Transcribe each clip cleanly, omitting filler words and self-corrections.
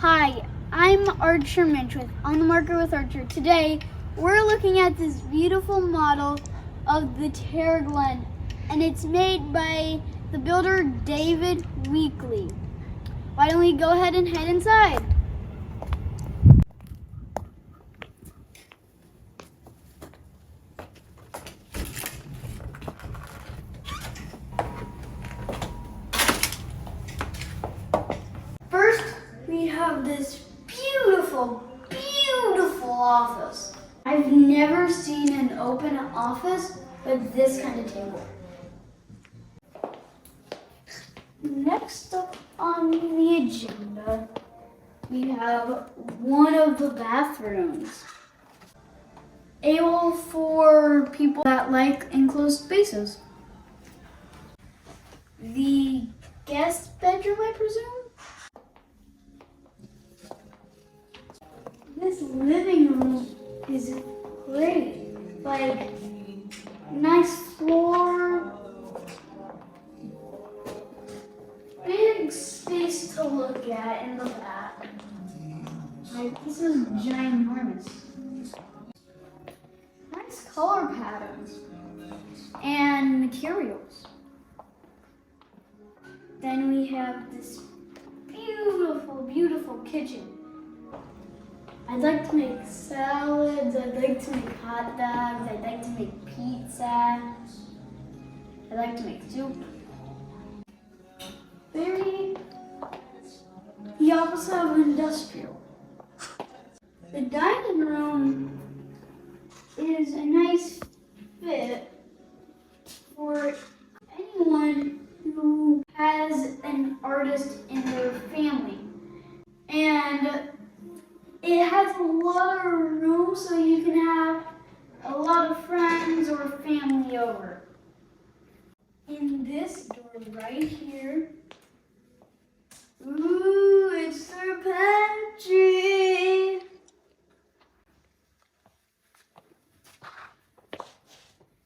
Hi, I'm Archer Minsch with On the Market with Archer. Today, we're looking at this beautiful model of the Terraglen, and it's made by the builder David Weekly. Why don't we go ahead and head inside? First, we have this beautiful office. I've never seen an open office with this kind of table. Next up on the agenda, we have one of the bathrooms. Able for people that like enclosed spaces. The guest bedroom, I presume? This living room is great. Like, nice floor. Big space to look at in the back. Like, this is ginormous. Nice color patterns and materials. Then we have this beautiful kitchen. I'd like to make salads, I'd like to make hot dogs, I'd like to make pizza, I'd like to make soup. The opposite of industrial. The dining room is a nice fit for anyone who has an artist in their family. And it has a lot of room so you can have a lot of friends or family over. In this door right here, ooh, it's their pantry.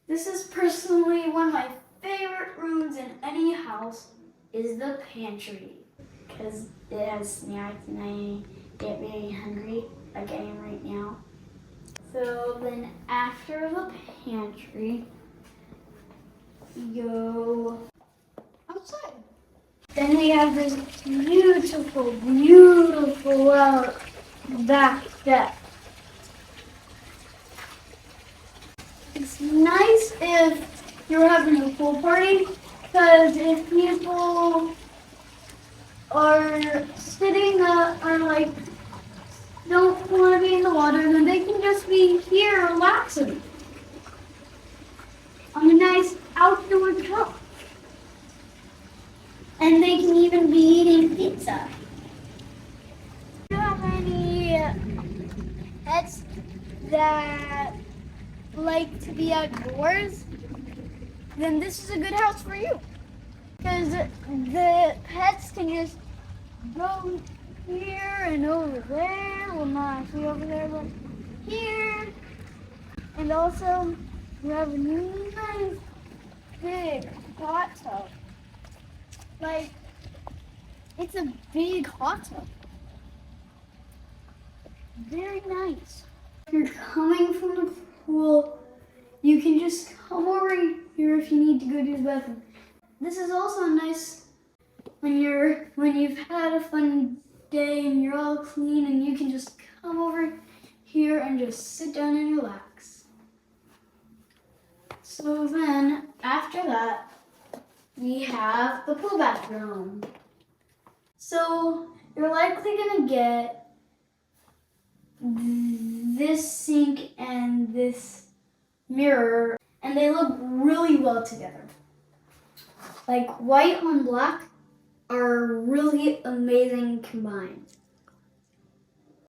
This is personally one of my favorite rooms in any house is the pantry. Because it has snacks and I get very hungry, like I am right now. So then after the pantry, we go outside. Then we have this beautiful back deck. It's nice if you're having a pool party, because if people are sitting or like don't want to be in the water, then they can just be here relaxing on a nice outdoor couch. And they can even be eating pizza. If you have any pets that like to be outdoors, then this is a good house for you. Because the pets can just go here and over there. Well, not actually over there, but here. And also, you have a nice big hot tub. Like, it's a big hot tub. Very nice. If you're coming from the pool, you can just come over here if you need to go to the bathroom. This is also nice when you've had a fun day and you're all clean and you can just come over here and just sit down and relax. So then after that, we have the pool bathroom. So you're likely gonna get this sink and this mirror, and they look really well together. Like white on black are really amazing combined.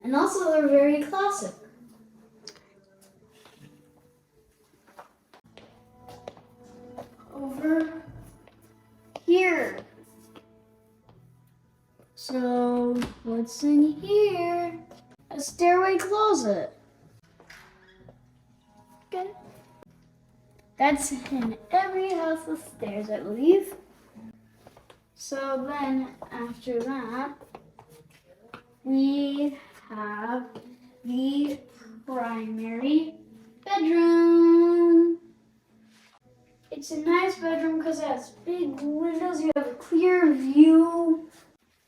And also they're very classic. Over here. So what's in here? A stairway closet. Okay. That's in every house with stairs, I believe. So then after that, we have the primary bedroom. It's a nice bedroom because it has big windows. You have a clear view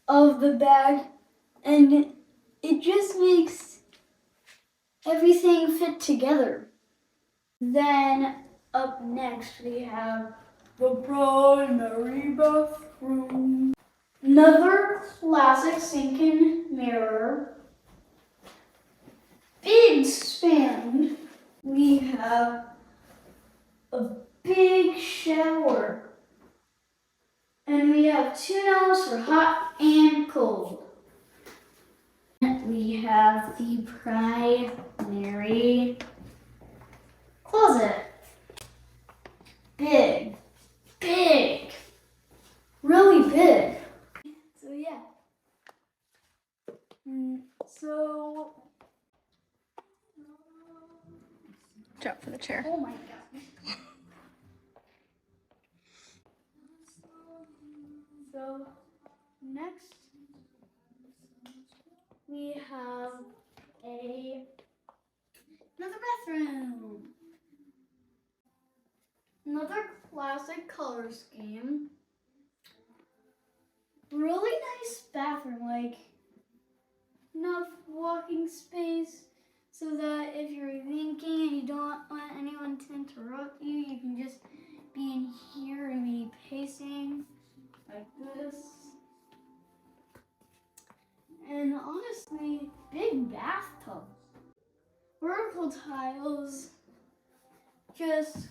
of the bed, and it just makes everything fit together. Then up next we have the primary bathroom. Another classic sink and mirror. Big span. We have a big shower. And we have two nozzles for hot and cold. We have the primary closet. Big, big, really big. So yeah. So. Drop for the chair. Oh my god. So next we have another bathroom. Another classic color scheme. Really nice bathroom, like enough walking space so that if you're thinking and you don't want anyone to interrupt you, you can just be in here and be pacing like this. And honestly, big bathtub. Vertical tiles just,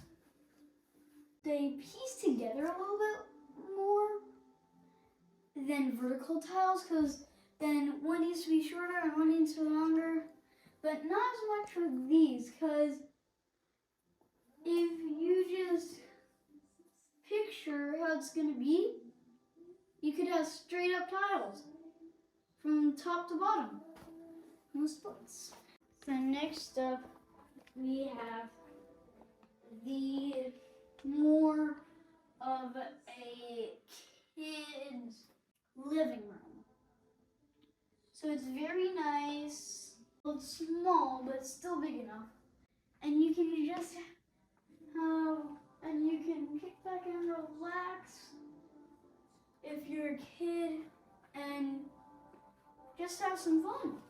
they piece together a little bit more than vertical tiles because then one needs to be shorter and one needs to be longer. But not as much with these because if you just picture how it's going to be, you could have straight up tiles from top to bottom. No splits. So next up we have the more of a kid's living room. So it's very nice. It's small, but still big enough. And you can just have, and you can kick back and relax if you're a kid and just have some fun.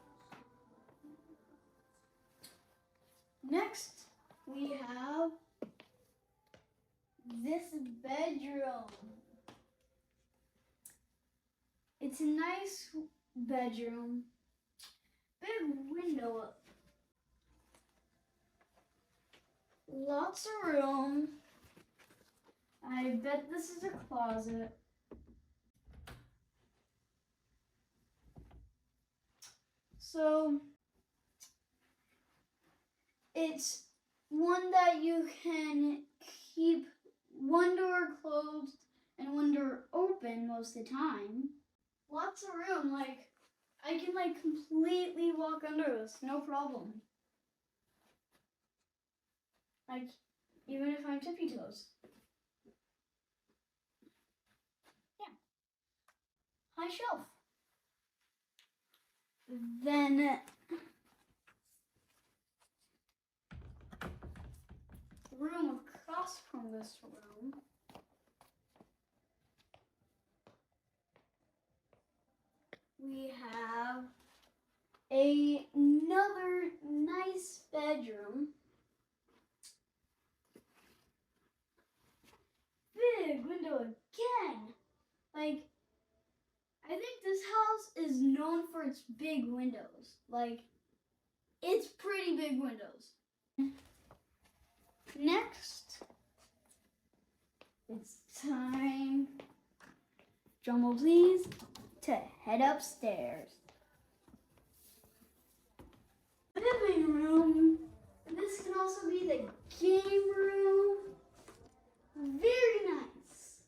Next, we have this bedroom. It's a nice bedroom. Big window. Lots of room. I bet this is a closet. So it's one that you can keep one door closed and one door open most of the time. Lots of room, like I can like completely walk under this, no problem. Like even if I'm tippy toes. Yeah. High shelf. Then room across from this room. We have another nice bedroom. Big window again. Like, I think this house is known for its big windows. Like, it's pretty big windows. Next, it's time, drumroll please, to head upstairs. Living room. This can also be the game room. Very nice.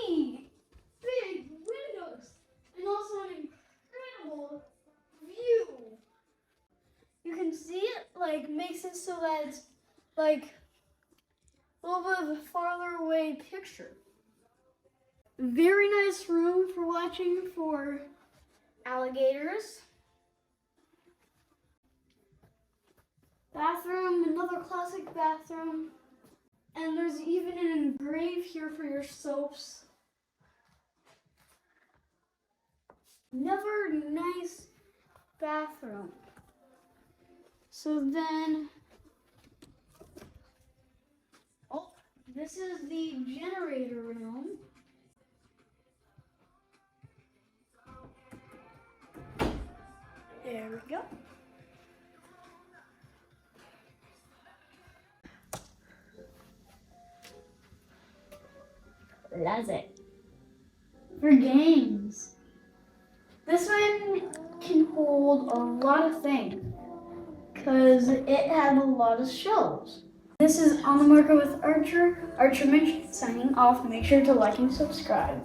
3 big windows and also an incredible view. You can see it like makes it so that it's like a little bit of a farther away picture. Very nice room for watching for alligators. Bathroom, another classic bathroom. And there's even an engrave here for your soaps. Another nice bathroom. So then, oh, this is the generator room. There we go. Closet for games. This one can hold a lot of things because it had a lot of shelves. This is On the Market with Archer Minsch signing off. Make sure to like and subscribe.